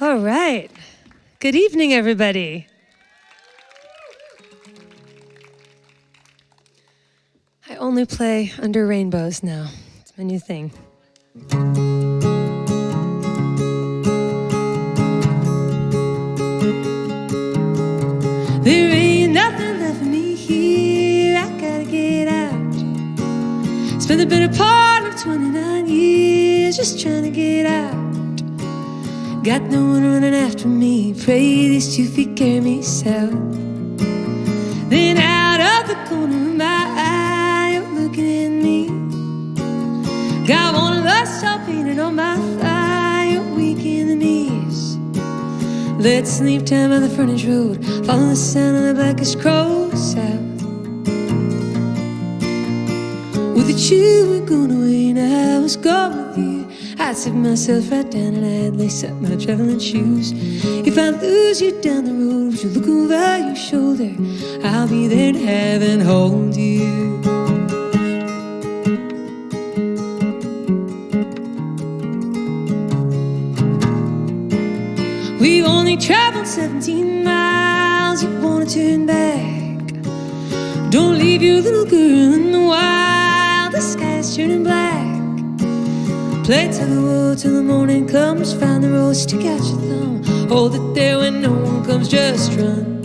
All right. Good evening, everybody. I only play under rainbows now. It's my new thing. There ain't nothing left for me here. I gotta get out. Spent the better part of 29 years just trying to get out. Got no one running after me. Pray these 2 feet carry me south. Then out of the corner of my eye, you're looking at me. Got one of us all painted on my thigh. You're weak in the knees. Let's leave town by the frontage road. Follow the sound of the blackest crow south. With you we're going away and I was gone with you. I'd sit myself right down and I'd lace up my traveling shoes. If I lose you down the road, would you look over your shoulder? I'll be there in heaven, hold you. We've only traveled 17 miles, you wanna turn back. Don't leave your little girl in the wild, the sky's turning black. Play till the world till the morning comes. Find the road, stick out your thumb. Hold it there when no one comes, just run.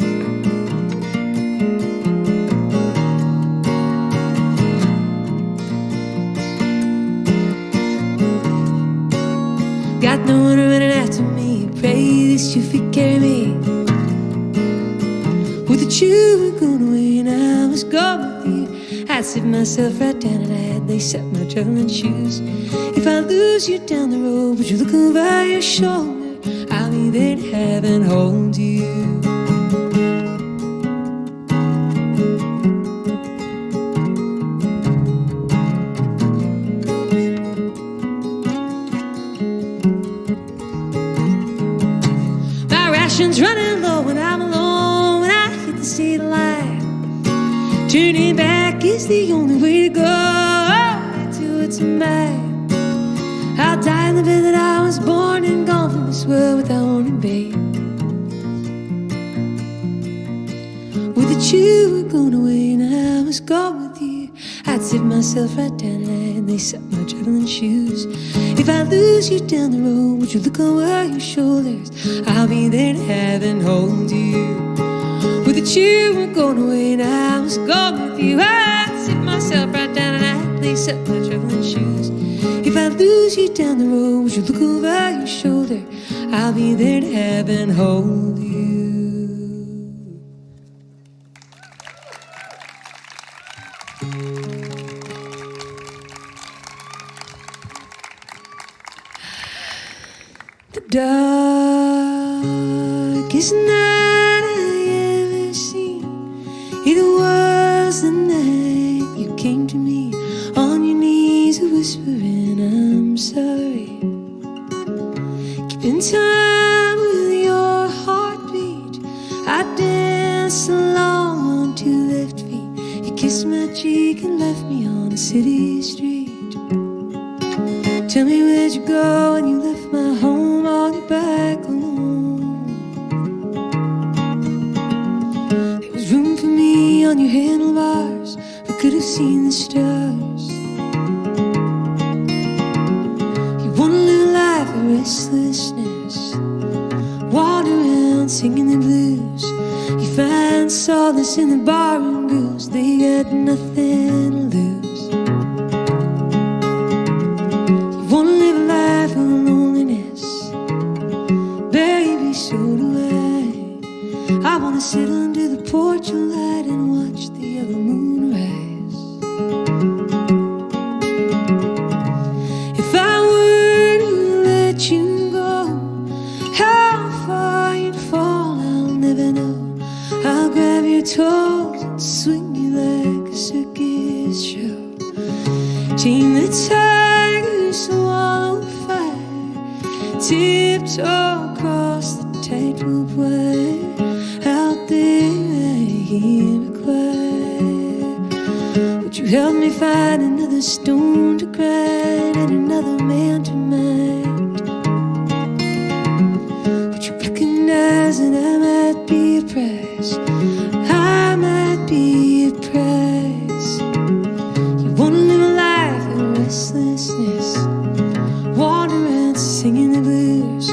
Got no one running after me. Pray these 2 feet carry me. With the you were going away and I was gone with you. I'd sit myself right down and I'd lace up my traveling shoes. If I lose you down the road, would you look over your shoulder? I'll be there in heaven, hold you. My ration's running low when I'm alone. When I hit the city line, turning back is the only way to go. Back to it's mine. I'll die in the bed that I was born and gone from this world without warning, babe. With the you were going away and I was gone with you. I'd sit myself right down and I'd lace up my traveling shoes. If I lose you down the road, would you look over your shoulders? I'll be there in heaven, hold you. With the you were going away and I was gone with you. I'd sit myself right down and I'd lace up my traveling shoes. If I lose you down the road, would you look over your shoulder? I'll be there in heaven, hold you. The darkest night I ever seen, it was the night you came to me on your knees whispering I'm sorry. Keeping time with your heartbeat, I danced along on 2 left feet. You kissed my cheek and left me on a city street. Tell me where'd you go when you left my home on your back alone? There was room for me on your handlebars. We could have seen the stars. You wanna live a life of restlessness, wander around singing the blues. You find solace in the barroom girls, they got nothing to lose. I wanna sit under the porch of light and watch the yellow moon rise. If I were to let you go, how far you'd fall I'll never know. I'll grab your toes and swing you like a circus show. Tame the tiger, swallow fire, tiptoe across the tightrope wire. Out there I hear a choir. Would you help me find another stone to grind and another man to mind? price. I might be a price. You wanna live a life of restlessness, wander around singing the blues.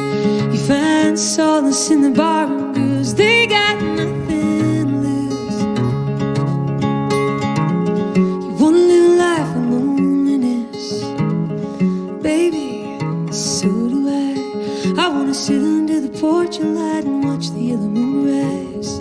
You find solace in the barroom girls, they got nothing to lose. You wanna live a life of loneliness, baby, so do I. I wanna sit under the porch of light and watch the yellow moon rise.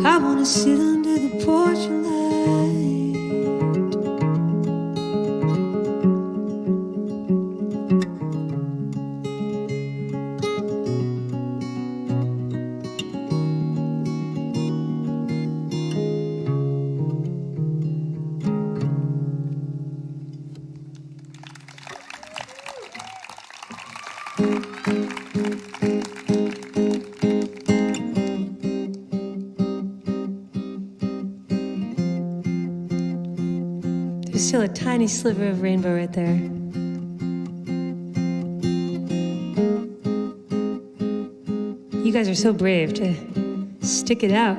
I wanna sit under the porch and light. There's still a tiny sliver of rainbow right there. You guys are so brave to stick it out.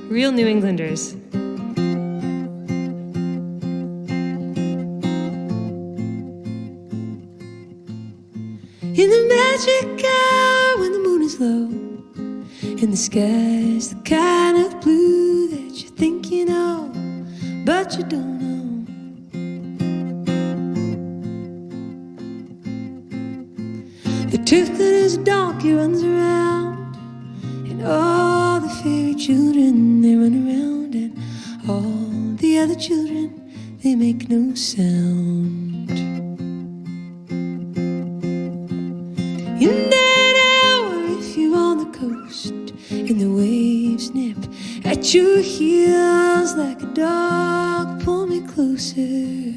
Real New Englanders. In the magic hour when the moon is low and the sky's the kind of blue that you think you know, but you don't know. The turf that is a donkey runs around, and all the fairy children, they run around, and all the other children, they make no sound. In that hour, if you're on the coast, and the waves nip at your heels like a dog, pull me closer.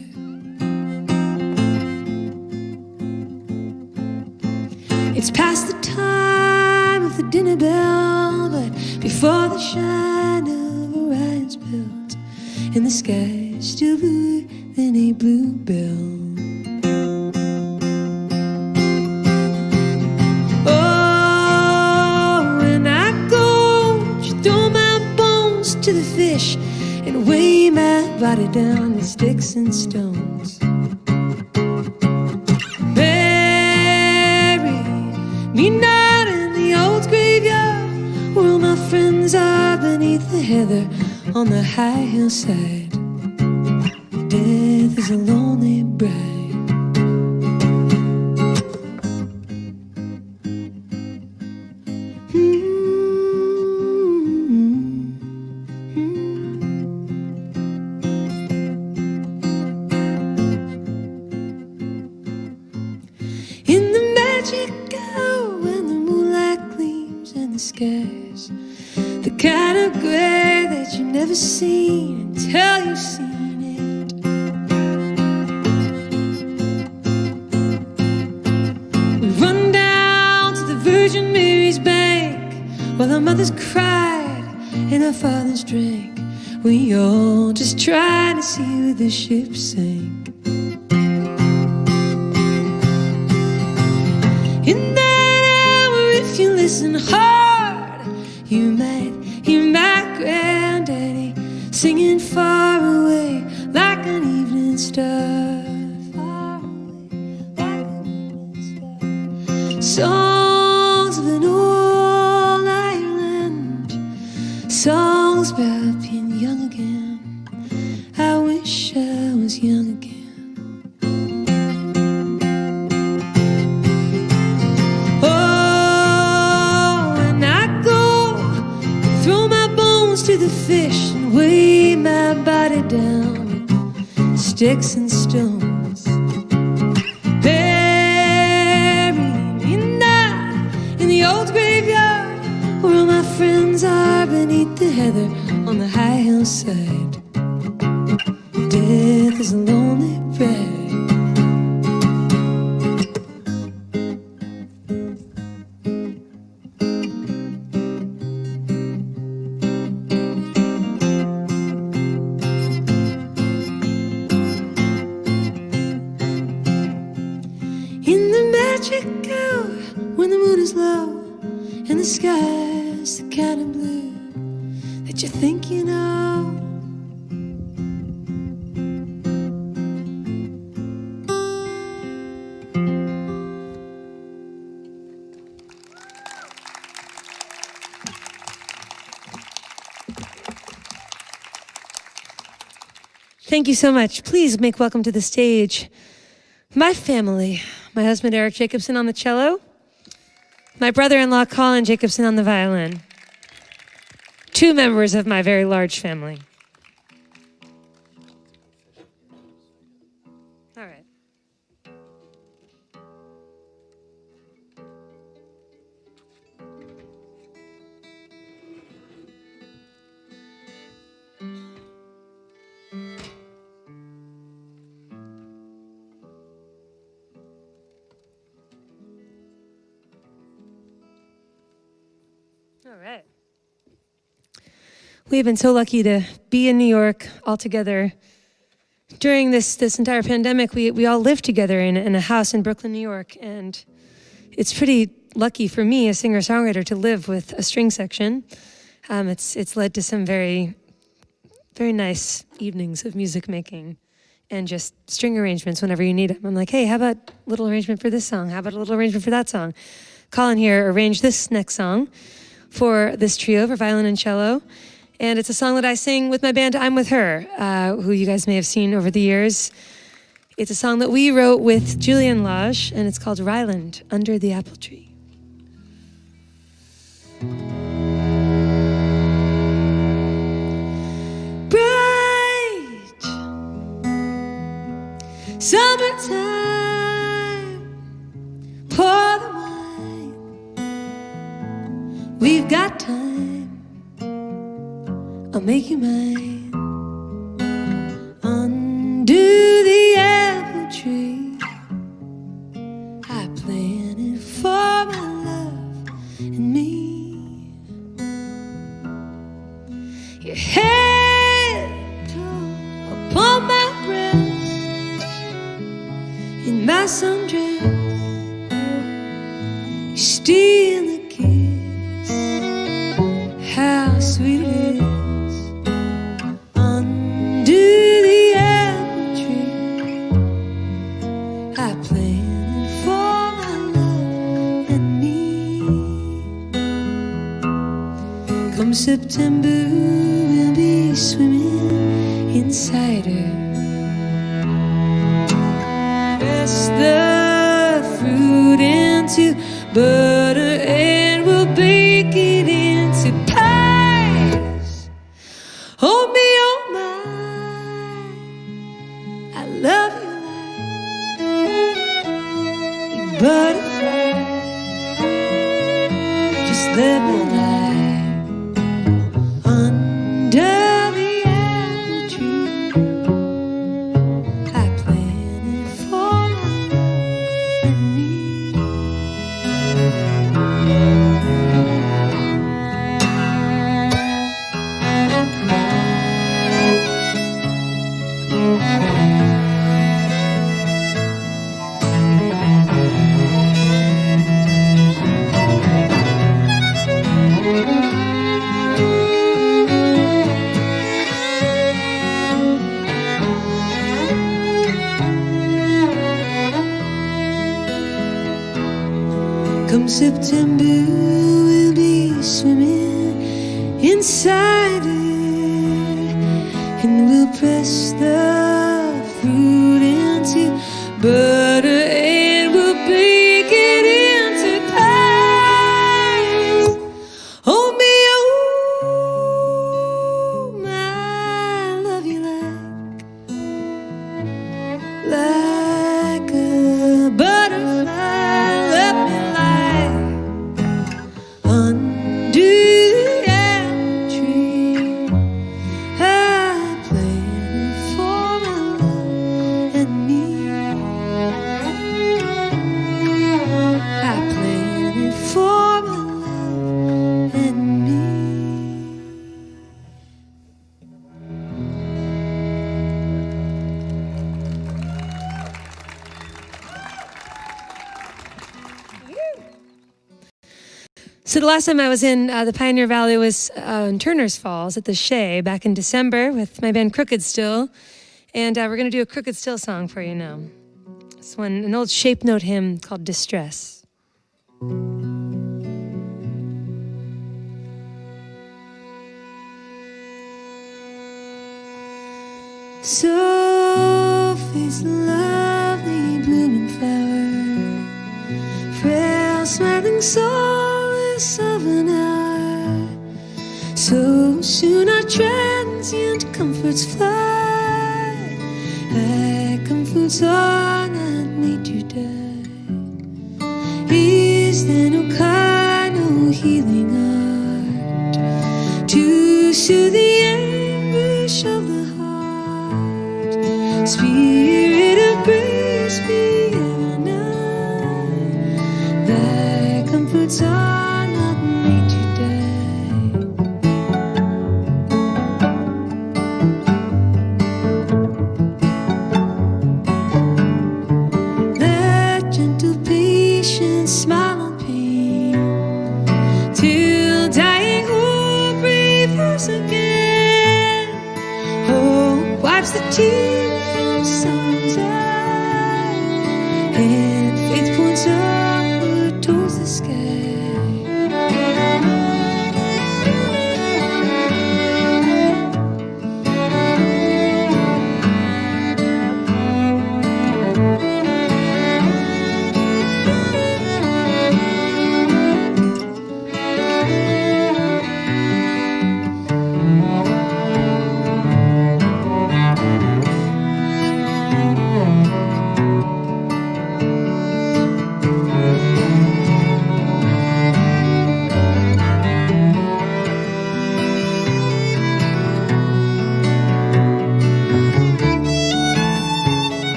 It's past the time of the dinner bell, but before the shine of Orion's belt, and the sky's still bluer than a bluebell. Oh, when I go, you throw my bones to the fish and weigh my body down with sticks and stones. Me not in the old graveyard where all my friends are beneath the heather on the high hillside. Death is a lonely bride. In the magic skies, the kind of gray that you've never seen until you've seen it. We run down to the Virgin Mary's bank while our mothers cried and our fathers drank. We all just tried to see where the ship sank. In that hour, if you listen hard, you might hear my granddaddy singing far away like an evening star. Far away like an evening star. Songs of an old Ireland, songs about being young again. I wish I was young again. To the fish and weigh my body down with sticks and stones. Bury me not in the old graveyard where all my friends are beneath the heather on the high hillside. Death is a lonely wreck. In the magic hour, when the moon is low and the sky's the kind of blue that you think you know. Thank you so much. Please make welcome to the stage my family. My husband, Eric Jacobson, on the cello. My brother-in-law, Colin Jacobson, on the violin. Two members of my very large family. All right. All right. We've been so lucky to be in New York all together. During this entire pandemic, we all lived together in a house in Brooklyn, New York, and it's pretty lucky for me, a singer-songwriter, to live with a string section. It's led to some very, very nice evenings of music making and just string arrangements whenever you need them. I'm like, hey, how about a little arrangement for this song? How about a little arrangement for that song? Colin here arranged this next song for this trio for violin and cello. And it's a song that I sing with my band I'm With Her, who you guys may have seen over the years. It's a song that we wrote with Julian Lage, and it's called Ryland, Under the Apple Tree. Bright summertime, pour the wine. We've got time, I'll make you mine. Under the apple tree, I planted for my love and me. Your head upon my breast, in my sundress, you steal a kiss. How sweet it is. Come September, we'll be swimming inside her. Press the fruit into butter and we'll bake it into pies. Hold me, oh my, I love you like butterfly. Just let me lie. Come September, we'll be swimming inside it, and we'll press the fruit into butter and we'll bake it into pies. Hold me, oh my, I love you like a butterfly. Let me for So the last time I was in the Pioneer Valley was in Turner's Falls at the Shea back in December with my band Crooked Still. And we're going to do a Crooked Still song for you now. This one, an old shape note hymn called Distress. Sophie's lovely blooming flower, frail smiling solace of an hour. So soon our transient comforts fly, like comforts are not made to die. Is there no kind, no healing art to soothe the anguish of the heart? Spirit of grace, be ever nigh. Thy comforts are not made to die. Let gentle patience smile on pain, till dying hope revives again. Hope wipes the tears from sorrow's eye, and faith points upward towards the sky.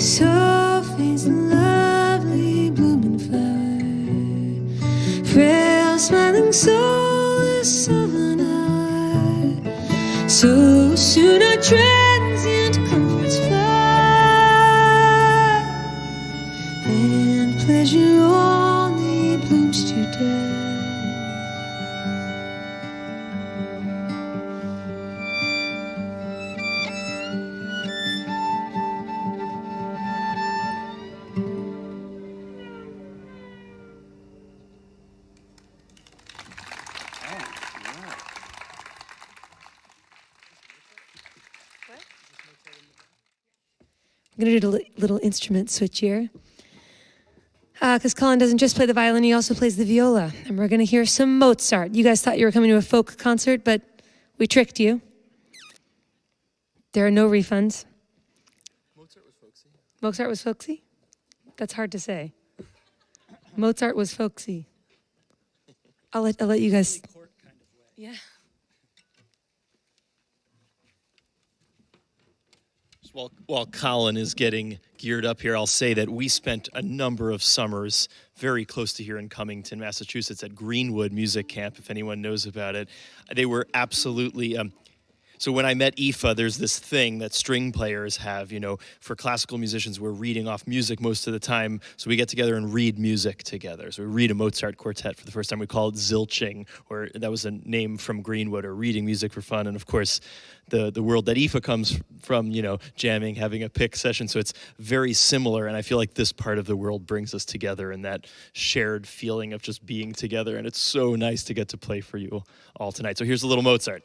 Sophie's lovely blooming flower, frail smiling solace of an hour. So soon our transient comforts fly, and pleasure only blooms to die. I'm going to do a little instrument switch here. Because Colin doesn't just play the violin, he also plays the viola. And we're going to hear some Mozart. You guys thought you were coming to a folk concert, but we tricked you. There are no refunds. Mozart was folksy. Mozart was folksy? That's hard to say. Mozart was folksy. I'll let you guys. Court kind of way. Yeah. While Colin is getting geared up here, I'll say that we spent a number of summers very close to here in Cummington, Massachusetts, at Greenwood Music Camp, if anyone knows about it. They were absolutely... So when I met Aoife, there's this thing that string players have, you know, for classical musicians, we're reading off music most of the time, so we get together and read music together. So we read a Mozart quartet for the first time. We call it zilching, or that was a name from Greenwood, or reading music for fun. And of course, the world that Aoife comes from, you know, jamming, having a pick session. So it's very similar, and I feel like this part of the world brings us together in that shared feeling of just being together. And it's so nice to get to play for you all tonight. So here's a little Mozart.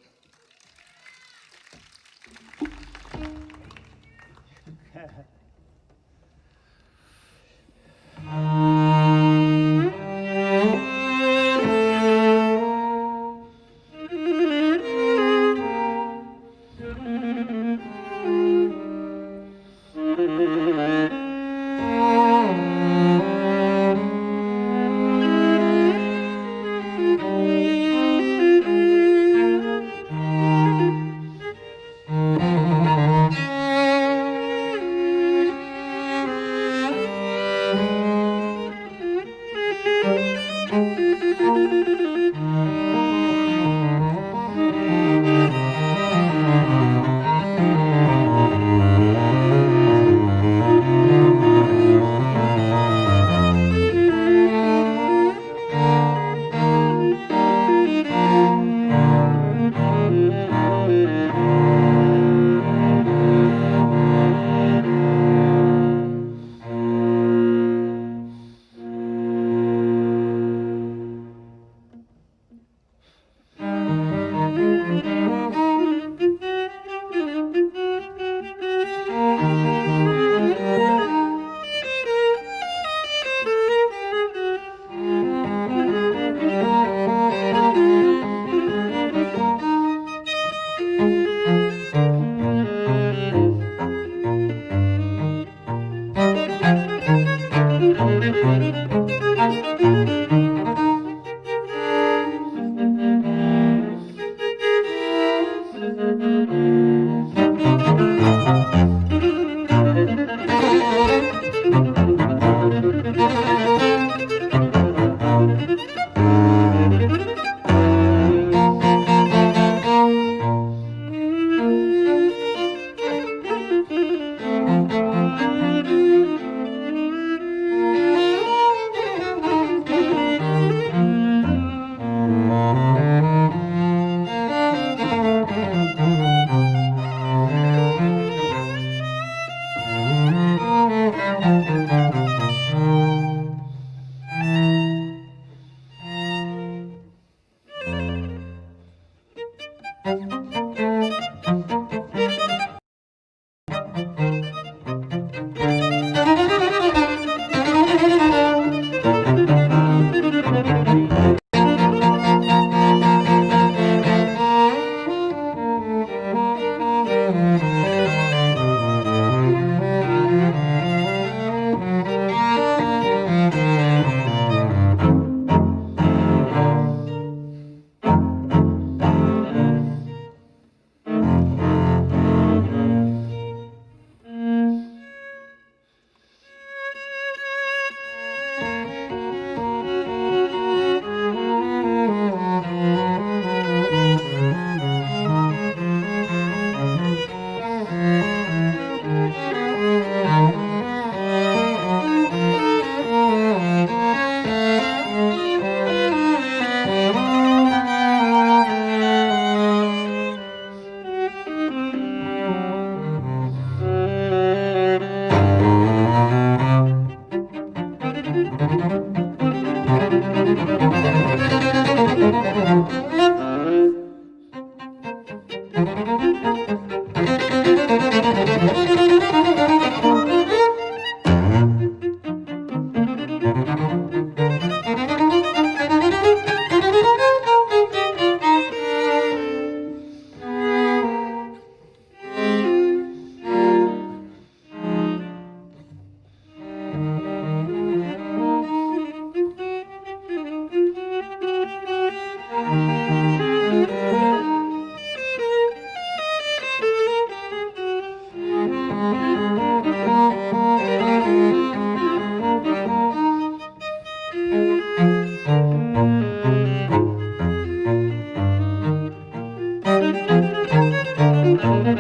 All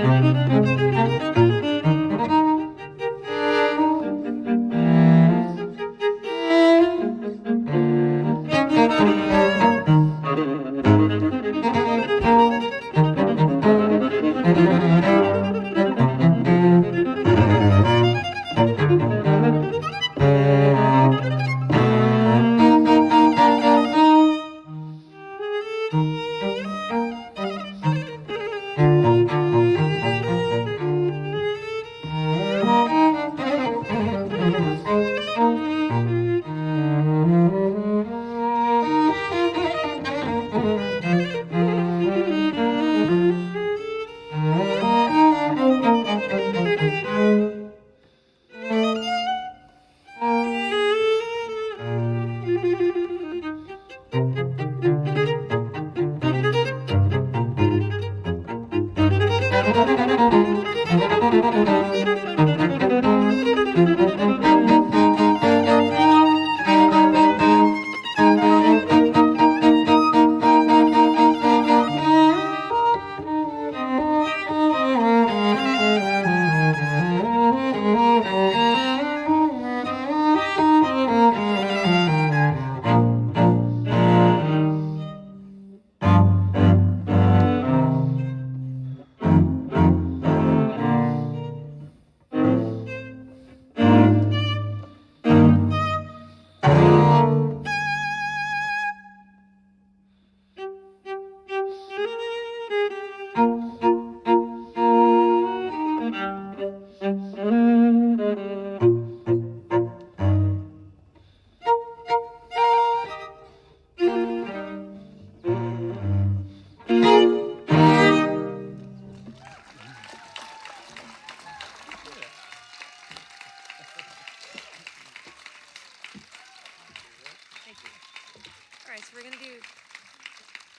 right, so we're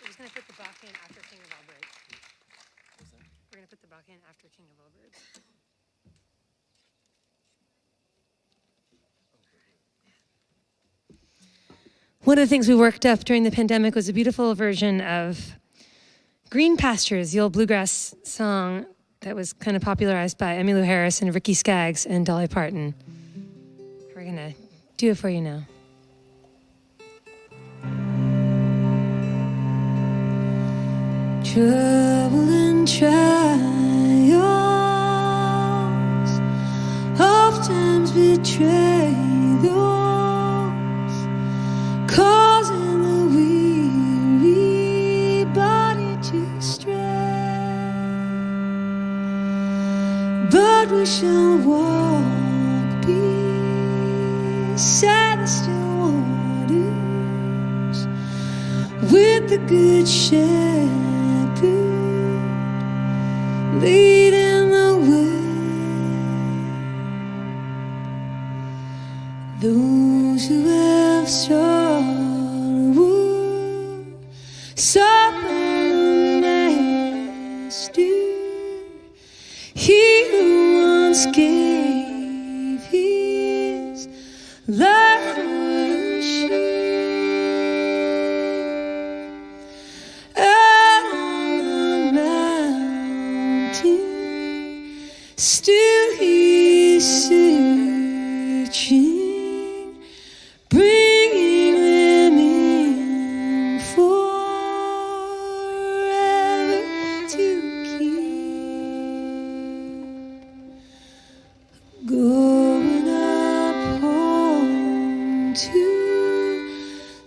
just gonna put the Bach in after King of All Birds. We're gonna put the Bach in after King of All Birds. One of the things we worked up during the pandemic was a beautiful version of Green Pastures, the old bluegrass song that was kind of popularized by Emmylou Harris and Ricky Skaggs and Dolly Parton. We're gonna do it for you now. Trouble and trials oftentimes betray those causing the weary body to stray. But we shall walk beside the still waters with the good shepherd leading the way. Those who have sorrow suffer the master. He who once gave his life for the sheep. Still he's searching, bringing them in forever to keep. Going up home to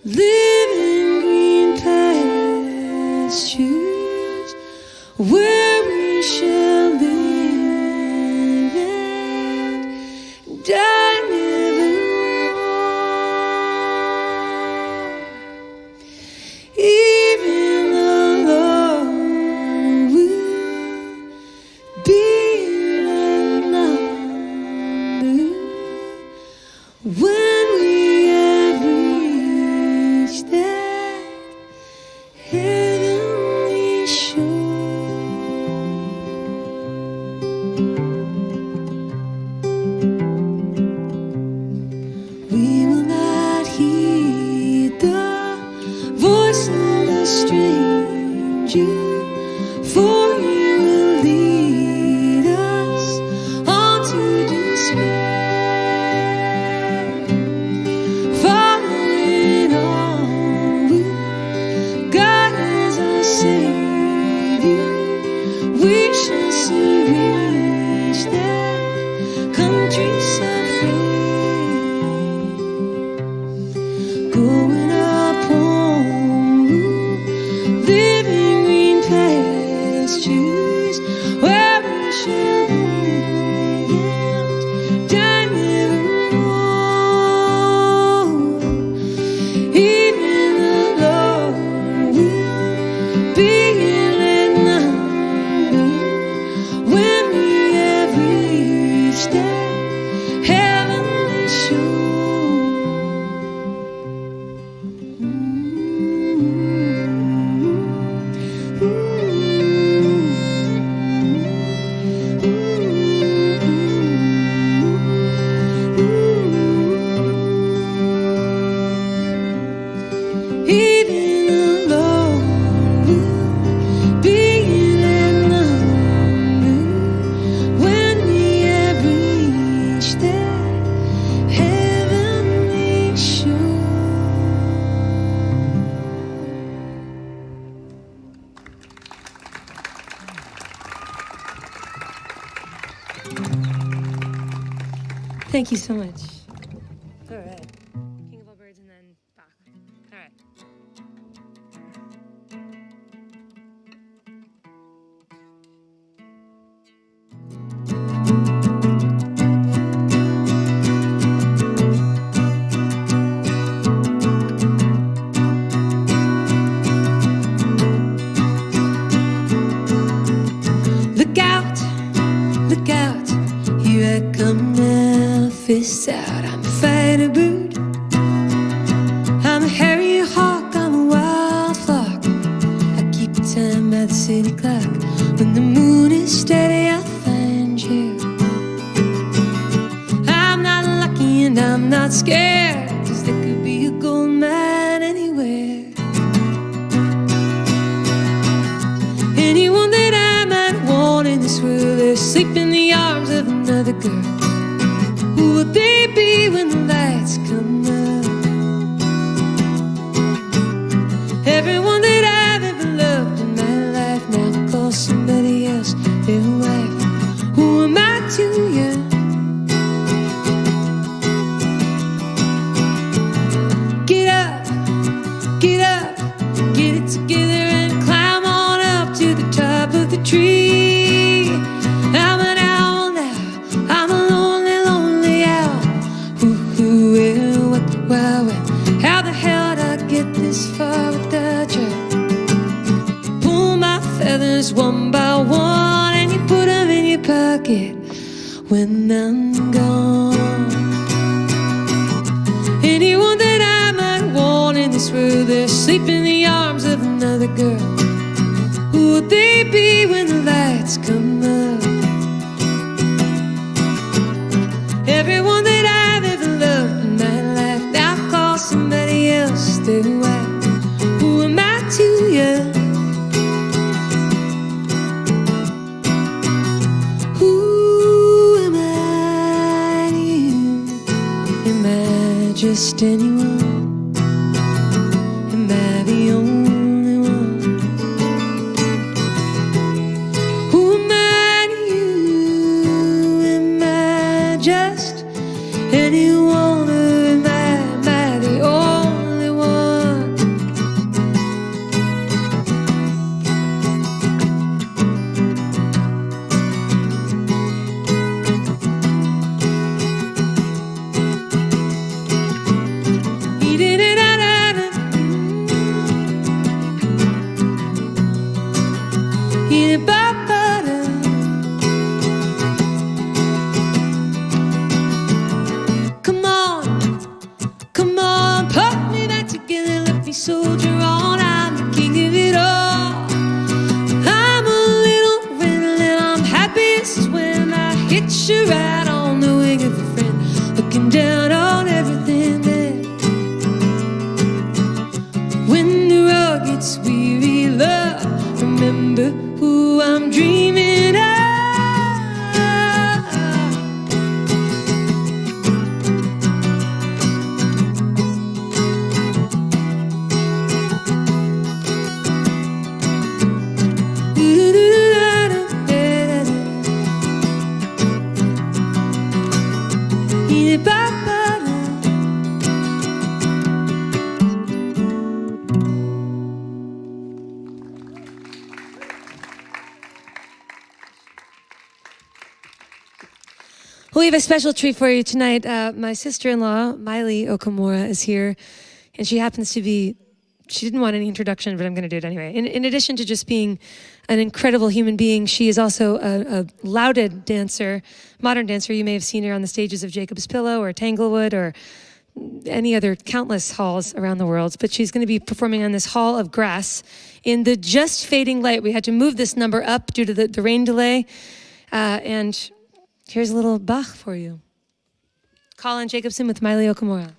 live in green pastures where we shall live. I never want. Even the Lord will be another when we have reached that heavenly shore. We will not heed the voice of the stranger, for he will lead Thank you so much. All right. King of all birds and then Bach. All right. Look out, here I come now, fists out. I'm a fighter bird, I'm a harrier hawk, I'm a wild flock. I keep time by the city clock. When the moon is steady, I'll find you. I'm not lucky and I'm not scared, 'cause there could be a gold mine anywhere. Anyone that I might want in this world, they're asleep in the arms of another girl. Who will they be when the lights come up? Everyone that I've ever loved in my life now calls somebody else their wife. Who am I to you? Get up, get it together and climb on up to the top of the tree. I'm an owl now, I'm a lonely, lonely owl. Who, where, what, why, when? How the hell did I get this far without you? Pull my feathers one by one and you put them in your pocket when I'm gone. Anyone that I might want in this world, they're asleep in the arms of another girl. Who will they be when the lights come up? Everyone that I've ever loved in my life now calls somebody else their wife. Who am I to you? Who am I to you? Am I just anyone? Am I the only one? Who am I to you? Am I just anyone, or am I the only one? Come on, put me back together, let me soldier on. I'm the king of it all. I'm a little rebel and I'm happiest when I hitch a ride on the wing of a friend, looking down on everything there. When the road gets weary, love, remember who I'm dreaming of. We have a special treat for you tonight. My sister-in-law, Miley Okamura, is here, and she happens to be, she didn't want any introduction, but I'm going to do it anyway. In addition to just being an incredible human being, she is also a lauded dancer, modern dancer. You may have seen her on the stages of Jacob's Pillow or Tanglewood or any other countless halls around the world, but she's going to be performing on this Hall of Grass in the just fading light. We had to move this number up due to the rain delay, and here's a little Bach for you. Colin Jacobson with Miley Okamura.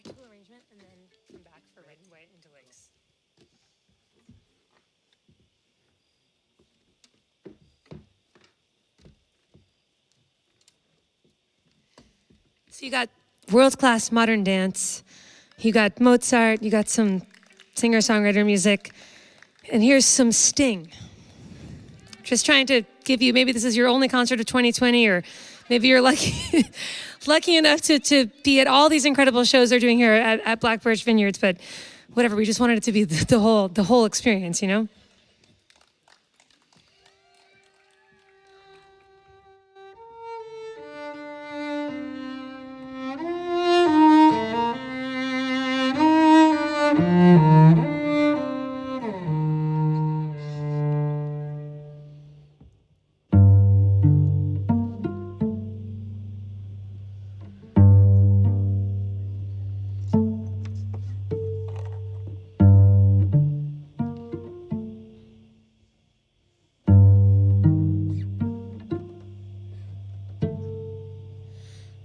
practical arrangement and then come back for Red and White into Lakes. So you got world-class modern dance, you got Mozart, you got some singer-songwriter music, and here's some Sting. Just trying to give you, maybe this is your only concert of 2020, or maybe you're lucky lucky enough to be at all these incredible shows they're doing here at Black Birch Vineyards, but whatever, we just wanted it to be the whole experience, you know?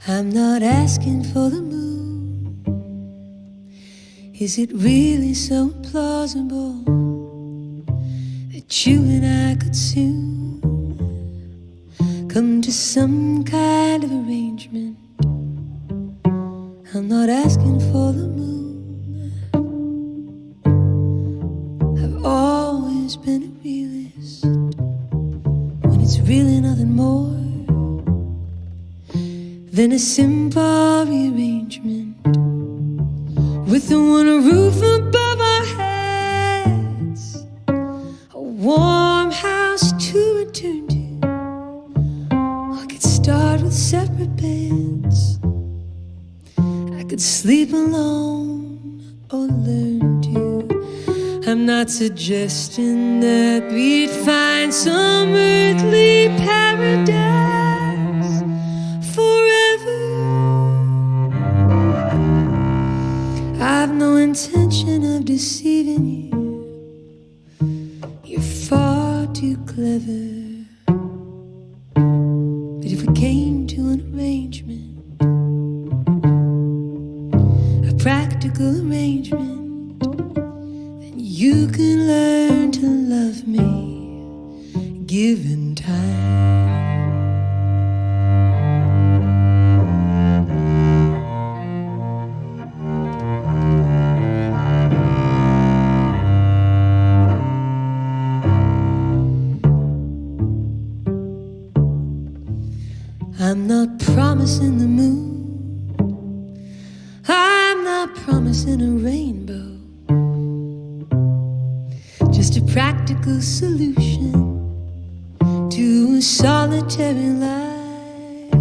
I'm not asking for the moon. Is it really so plausible that you and I could soon come to some kind of arrangement? I'm not asking for the moon. I've always been a realist when it's really nothing more than a simple rearrangement with the one roof above our heads, a warm house to return to. I could start with separate beds, I could sleep alone or learn to. I'm not suggesting that we'd find some earthly paradise forever. I've no intention of deceiving you. You're far too clever. But if we came to an arrangement, a practical arrangement, then you can learn to love me, given time. I'm not promising the moon, I'm not promising a rainbow, just a practical solution to a solitary life.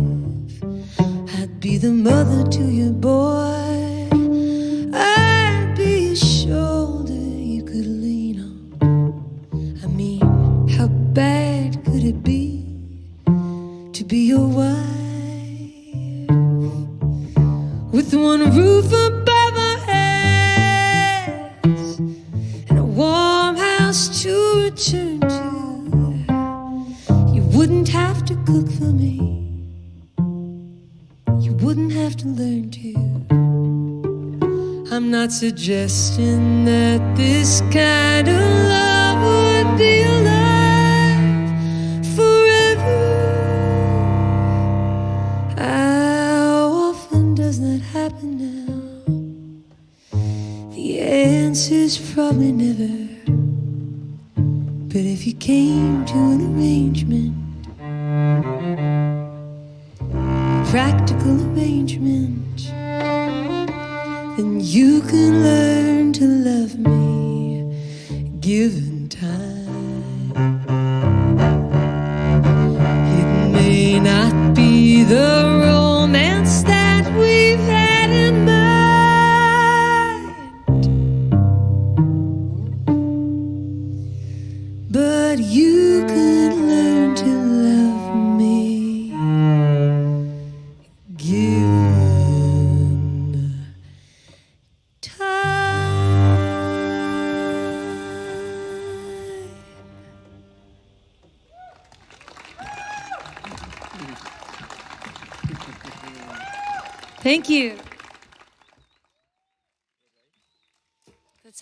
I'd be the mother to your boy, I'd be a shoulder you could lean on. I mean, how bad could it be to be your wife, with one roof above our heads and a warm house to return to? You wouldn't have to cook for me, you wouldn't have to learn to. I'm not suggesting that this kind of love would be alive forever. How often does that happen now? The answer's probably never. But if you came to an arrangement, a practical arrangement, then you can learn to love me, given time. It may not be the romance that we've had in mind, but you can learn to love me, given time. Thank you.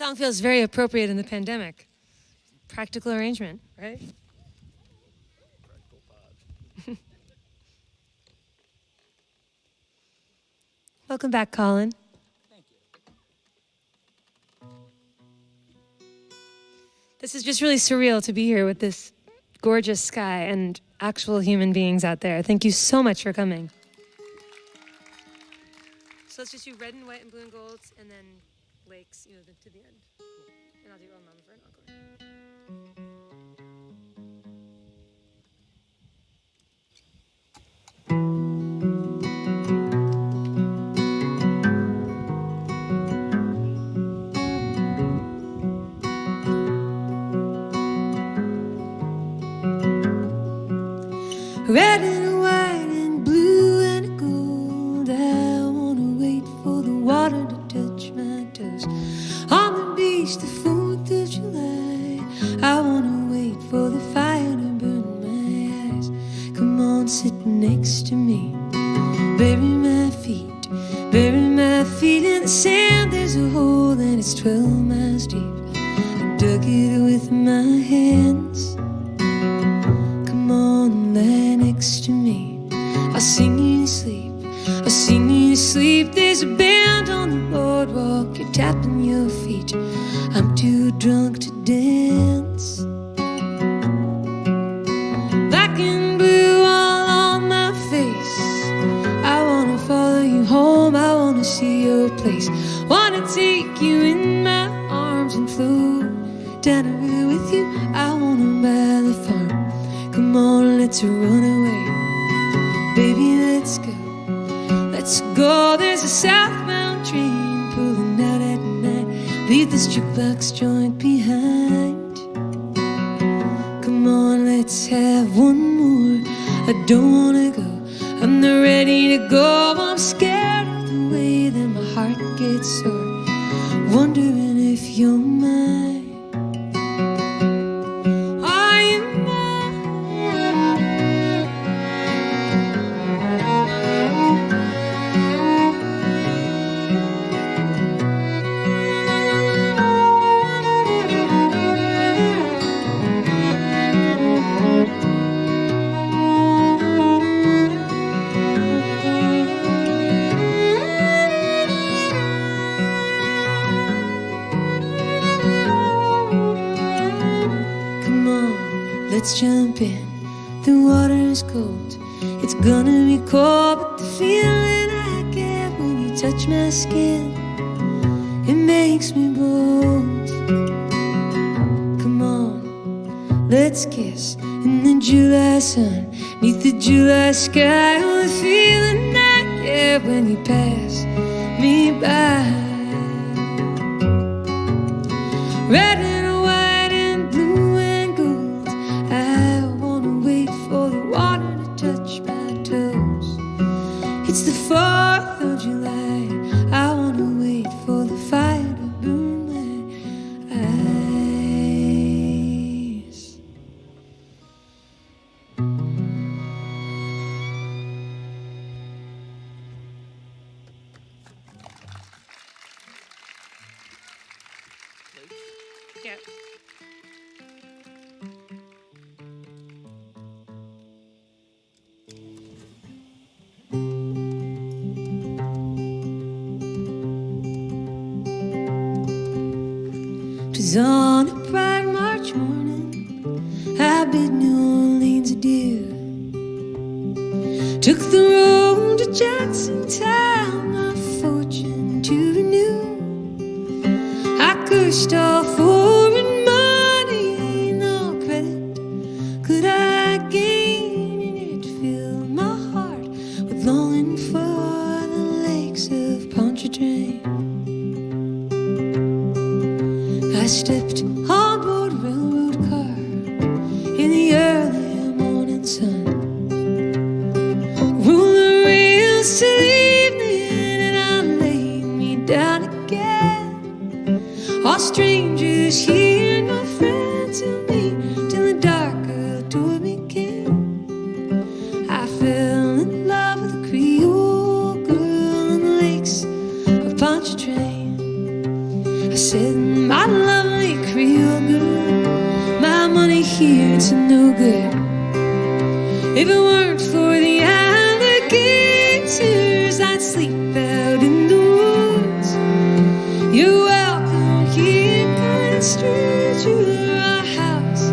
song feels very appropriate in the pandemic. Practical arrangement, right? Welcome back, Colin. Thank you. This is just really surreal to be here with this gorgeous sky and actual human beings out there. Thank you so much for coming. So let's just do red and white and blue and gold, and then lakes, to the end. And I'll do Oh Mama for an encore. Red and white and blue and gold. I wanna wait for the water to touch my toes. On the beach, the 4th of July. I wanna wait for the fire to burn my eyes. Come on, sit next to me. Bury my feet in the sand. There's a hole and it's 12 miles deep. I dug it with my hands. Come on, lie next to me. I'll sing you to sleep. I'll sing you to sleep. There's a band on the boardwalk. You're tapping your feet. I'm too drunk to dance. Black and blue all on my face. I wanna follow you home. I wanna see your place. Wanna take you in my arms and float down the river with you. I wanna buy the farm. Come on, let's run away. Baby, let's go. Let's go. There's a southbound train pulling out at night. Leave this jukebox joint behind. Come on, let's have one more. I don't wanna go. I'm not ready to go. I'm scared of the way that my heart gets sore. Wondering if you're mine. Let's jump in, the water is cold. It's gonna be cold, but the feeling I get when you touch my skin, it makes me bold. Come on, let's kiss in the July sun, neath the July sky. Oh, the feeling I get when you pass me by. Red and white and blue and gold. I wanna wait for the water to touch my toes. It's the 4th of July. I wanna wait for the fire to burn my eyes. Yeah. It was on a bright March morning, I bid New Orleans adieu. Took the road to Jackson Town, my fortune to renew. I cursed all foreign money, no credit could I gain, and it filled my heart with longing for the lakes of Pontchartrain. I stepped on board a railroad car in the early morning sun. Rolled the rails till evening, and I laid me down again. All strangers here, no friends to me, till the dark outdoor began. I fell in love with a Creole girl on the lakes of Pontchartrain. I said, my to no good. If it weren't for the alligators, I'd sleep out in the woods. You're welcome here, kind stranger. Our house,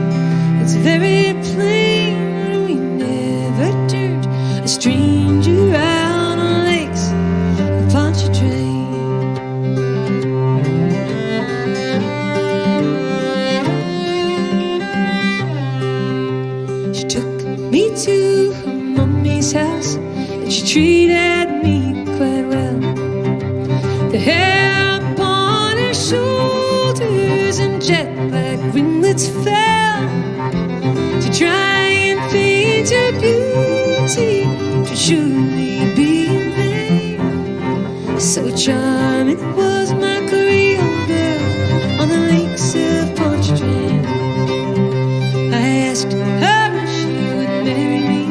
it's very plain, but we never turned a stranger out on lakes of Pontchartrain. She took me to her mummy's house, and she treated me quite well. The hair upon her shoulders and jet black ringlets fell. To try and paint her beauty to surely be in vain. So charming was my Creole girl on the lakes of Pontchartrain. I asked her if she would marry me.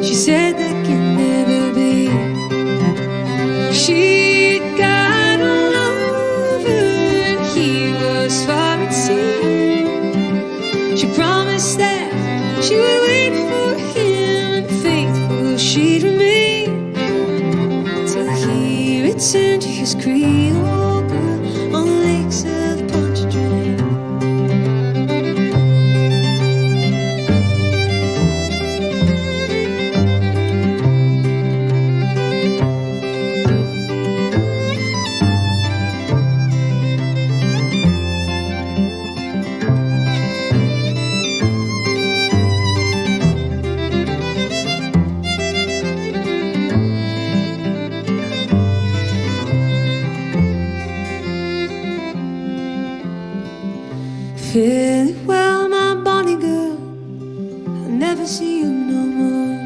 She said that can never be. She'd got a lover and he was far at sea. She promised that she would wait for him, and faithful she'd remain till he returned to his Creole girl on the lakes of Pontchartrain. Fare thee well, my bonny girl, I'll never see you no more.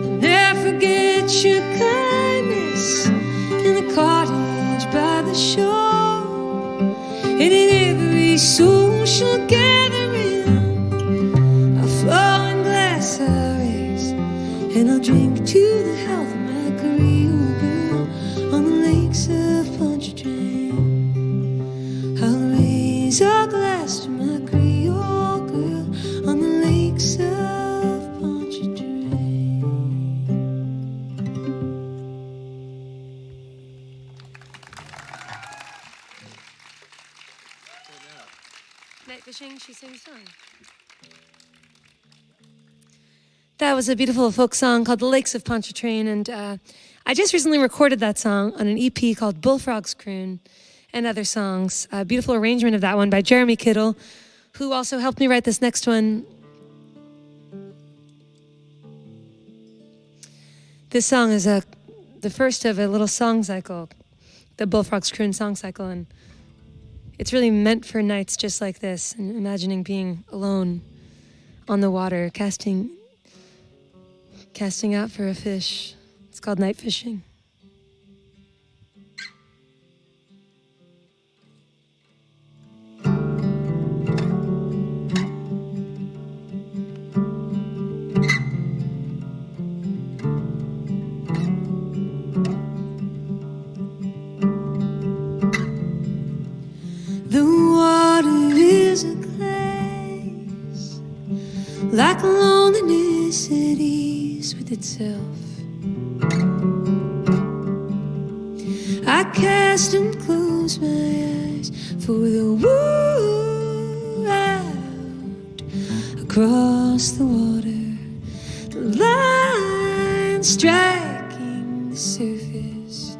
I'll never forget your kindness in the cottage by the shore, and in every social gathering a flowing glass I'll raise, and I'll drink to the health of my Creole girl on the lakes of Pontchartrain. I'll raise a glass to my Creole girl on the lakes of Pontchartrain. Night fishing, she sings song. That was a beautiful folk song called The Lakes of Pontchartrain, and I just recently recorded that song on an EP called Bullfrog's Croon and other songs. A beautiful arrangement of that one by Jeremy Kittle, who also helped me write this next one. This song is the first of a little song cycle, the Bullfrog's Croon song cycle, and it's really meant for nights just like this, and imagining being alone on the water, casting out for a fish. It's called night fishing. The water is a glaze, like loneliness at ease with itself. I cast and close my eyes for the world out across the water, the line striking the surface.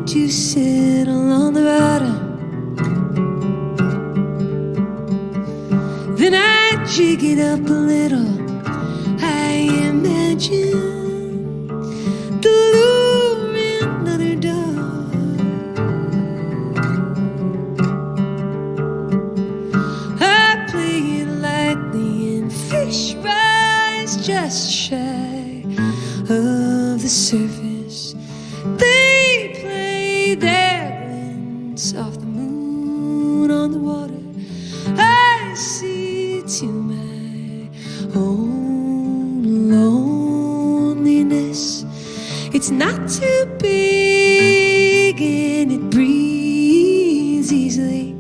To settle on the bottom, then I jig it up a little. I imagine the luring underdog. I play it lightly and fish rise just shy of the surface. They play their glints off the moon on the water. I see to my It's not too big and it breathes easily.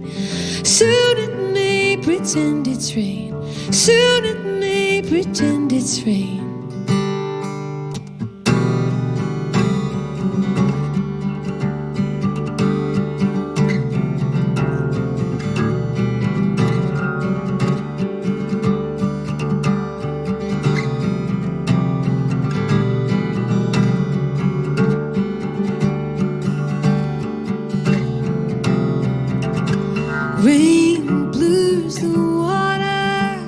Soon it may pretend it's rain. Soon it may pretend it's rain. Rain blues the water.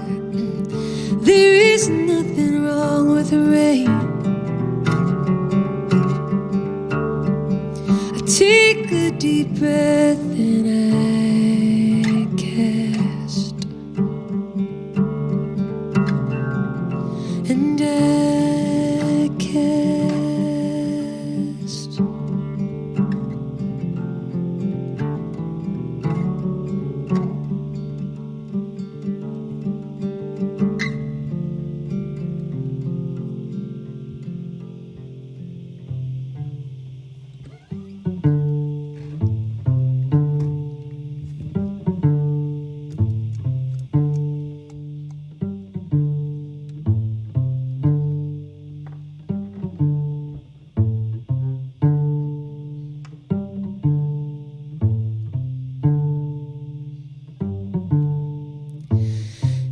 There is nothing wrong with rain. I take a deep breath and I cast. And I cast.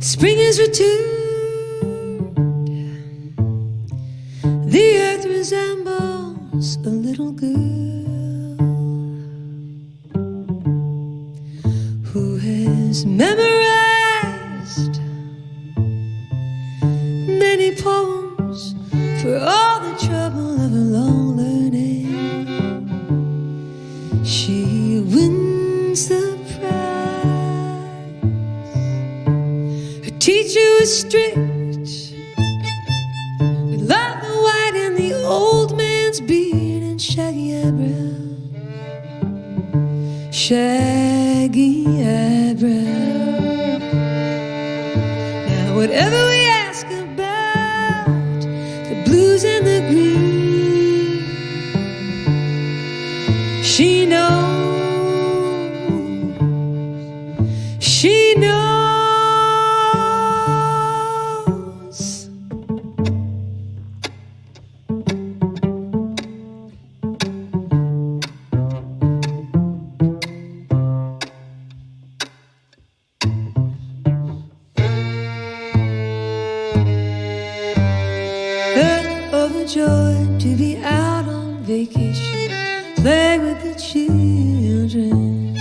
Spring has returned. The earth resembles a little girl who has memorized many poems for all the trouble of her long learning. She wins the teacher was strict with love the white and the old man's beard and shaggy eyebrow. Shaggy eyebrow. Now whatever we ask about the blues and the green, she knows. She knows. Overjoyed to be out on vacation, play with the children,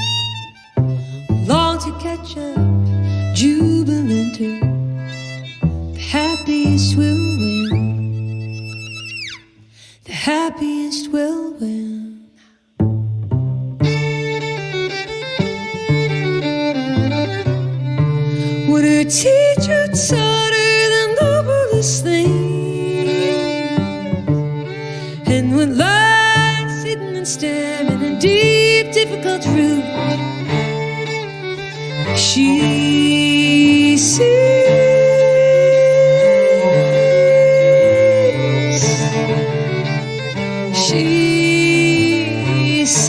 long to catch up, jubilant. The happiest will win. The happiest will win. What her teacher taught her, the noblest thing. And when life's hidden and staring a deep, difficult route, she sees. She sees.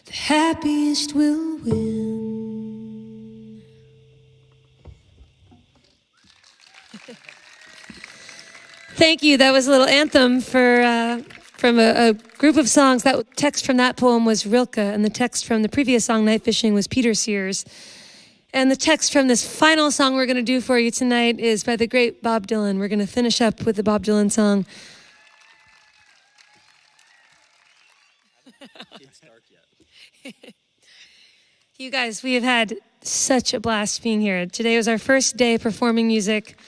The happiest will win. Thank you. That was a little anthem for from a group of songs. That text from that poem was Rilke, and the text from the previous song, Night Fishing, was Peter Sears. And the text from this final song we're going to do for you tonight is by the great Bob Dylan. We're going to finish up with the Bob Dylan song. It's dark yet. You guys, we have had such a blast being here. Today was our first day performing music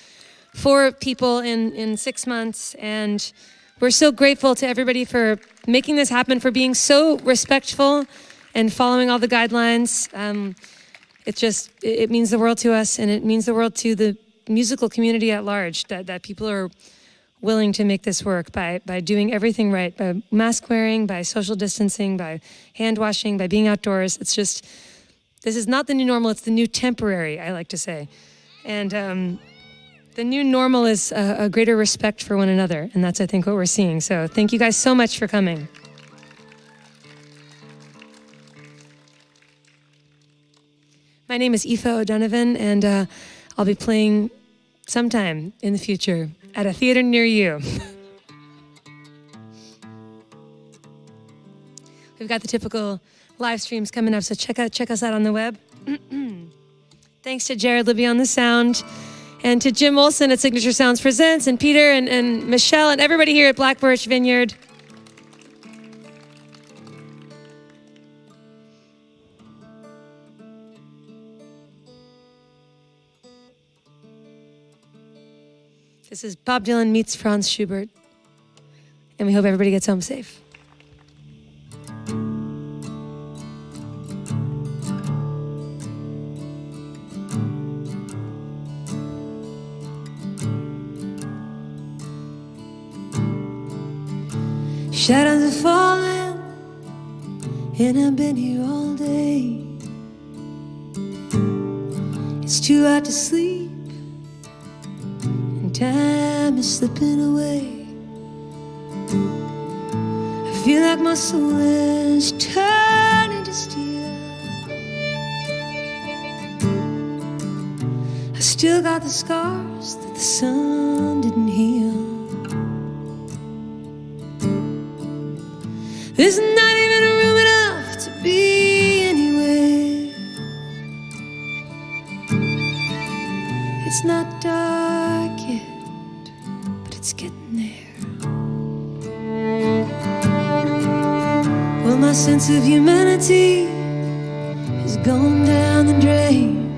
for people in 6 months, and we're so grateful to everybody for making this happen, for being so respectful and following all the guidelines. It means the world to us, and it means the world to the musical community at large, that people are willing to make this work by doing everything right, by mask wearing, by social distancing, by hand washing, by being outdoors. It's just, this is not the new normal, it's the new temporary, I like to say. And the new normal is a greater respect for one another, and that's, I think, what we're seeing. So thank you guys so much for coming. My name is Aoife O'Donovan, and I'll be playing sometime in the future at a theater near you. We've got the typical live streams coming up, so check us out on the web. Thanks to Jared Libby on the sound, and to Jim Olson at Signature Sounds Presents, and Peter and Michelle and everybody here at Black Birch Vineyard. This is Bob Dylan meets Franz Schubert, and we hope everybody gets home safe. Shadows are falling, and I've been here all day. It's too hard to sleep, and time is slipping away. I feel like my soul is turning to steel. I still got the scars that the sun didn't heal. There's not even a room enough to be anywhere. It's not dark yet, but it's getting there. Well, my sense of humanity has gone down the drain.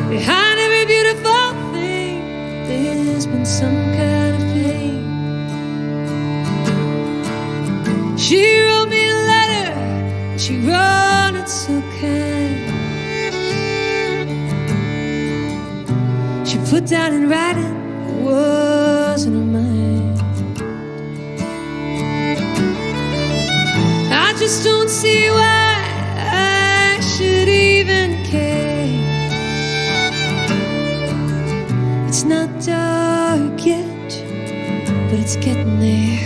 Behind every beautiful thing, there's been some kind of pain. She wrote me a letter, and she wrote it so kind. She put down in writing what was in her mind. I just don't see why I should even care. It's not dark yet, but it's getting there.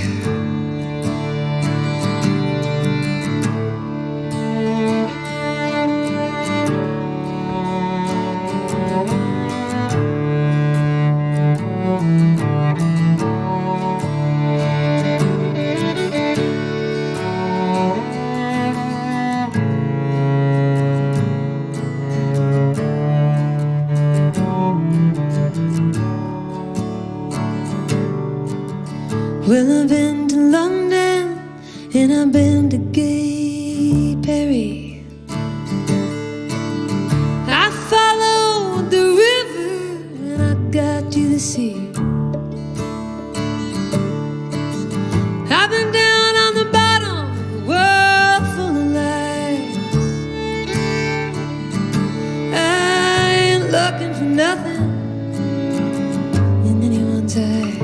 Well, I've been to London, and I've been to Gay Perry. I followed the river, and I got to the sea. I've been down on the bottom, a world full of lies. I ain't looking for nothing in anyone's eyes.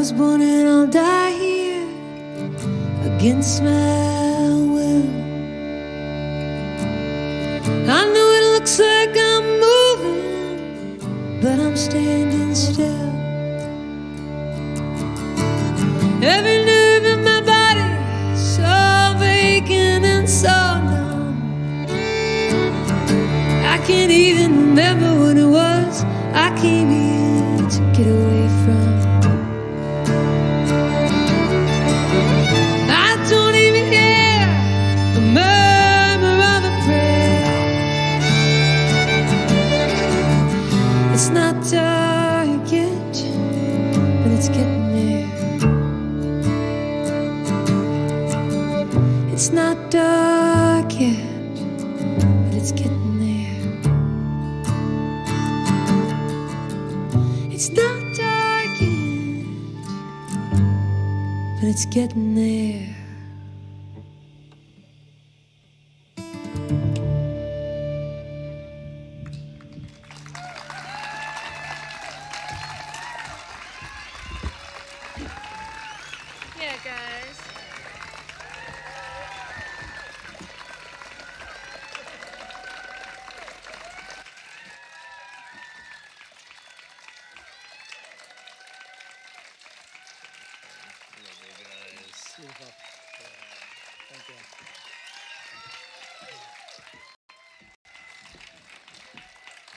was born and I'll die here against my will. I know it looks like I'm moving, but I'm standing still. Every nerve in my body so vacant and so numb. I can't even remember what it was I came here to get away from. I don't even hear the murmur of a prayer. It's not dark yet, but it's getting there. It's not dark yet, but it's getting there. It's not dark yet, but it's getting there. Yeah, guys.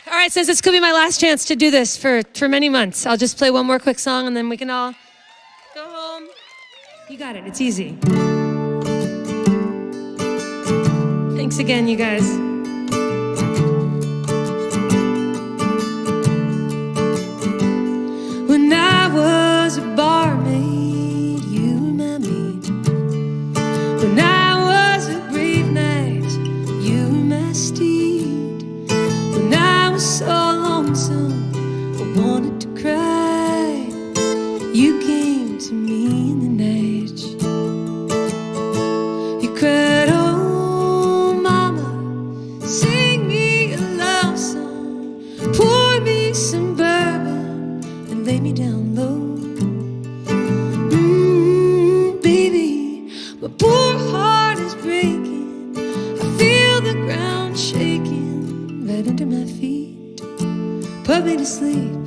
All right, since this could be my last chance to do this for many months, I'll just play one more quick song and then we can all go home. You got it, it's easy. Thanks again, you guys. When I was a barmaid, you were my maid. When I was a brave knight, you were my steed. When I was so lonesome, I wanted to cry, you came to me in the night. You cried, oh mama, sing me a love song, pour me some bourbon and lay me down low. Baby, my poor heart is breaking, I feel the ground shaking right under my feet. Put me to sleep.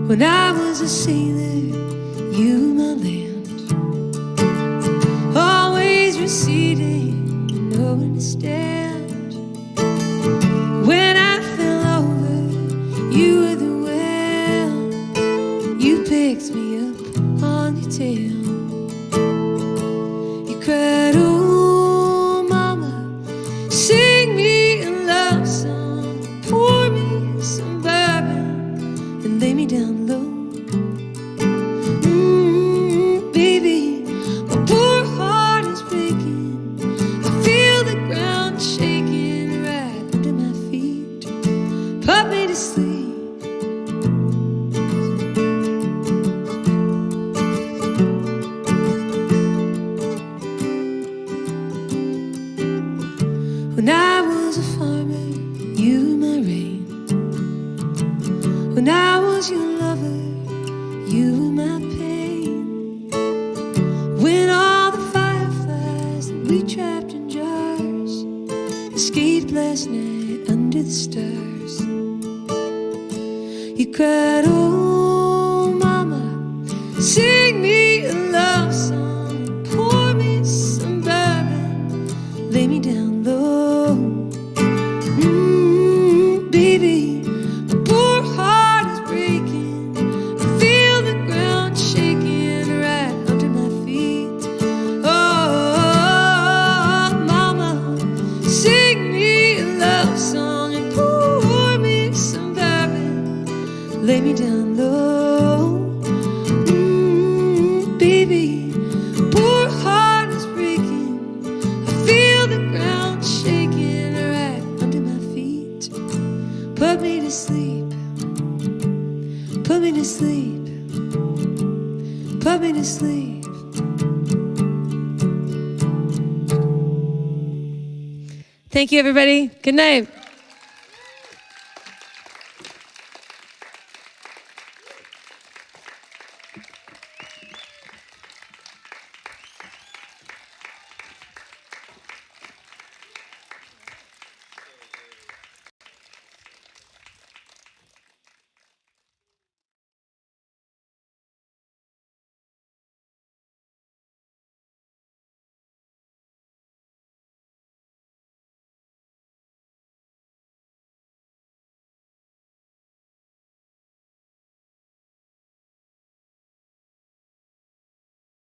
When I was a sailor, you were my land, always receding, nowhere to stand. When I fell over, you were the whale, you picked me up on your tail. You cried, oh mama, sing me a love song, pour me some bourbon and lay me down low. Baby, my poor heart is breaking, I feel the ground shaking right under my feet. Put me to sleep. When I was a farmer, you were my rain. When I was your lover, you were my pain. When all the fireflies that we trapped in jars escaped last night under the stars, you cried, oh mama, sing me a love song, pour me some bourbon, lay me down low. Baby, my poor heart is breaking, I feel the ground shaking right under my feet. Oh, mama, sing me a love song and pour me some bourbon, lay me down low. Baby, poor heart is breaking, I feel the ground shaking right under my feet. Put me to sleep, put me to sleep, put me to sleep. Thank you, everybody. Good night.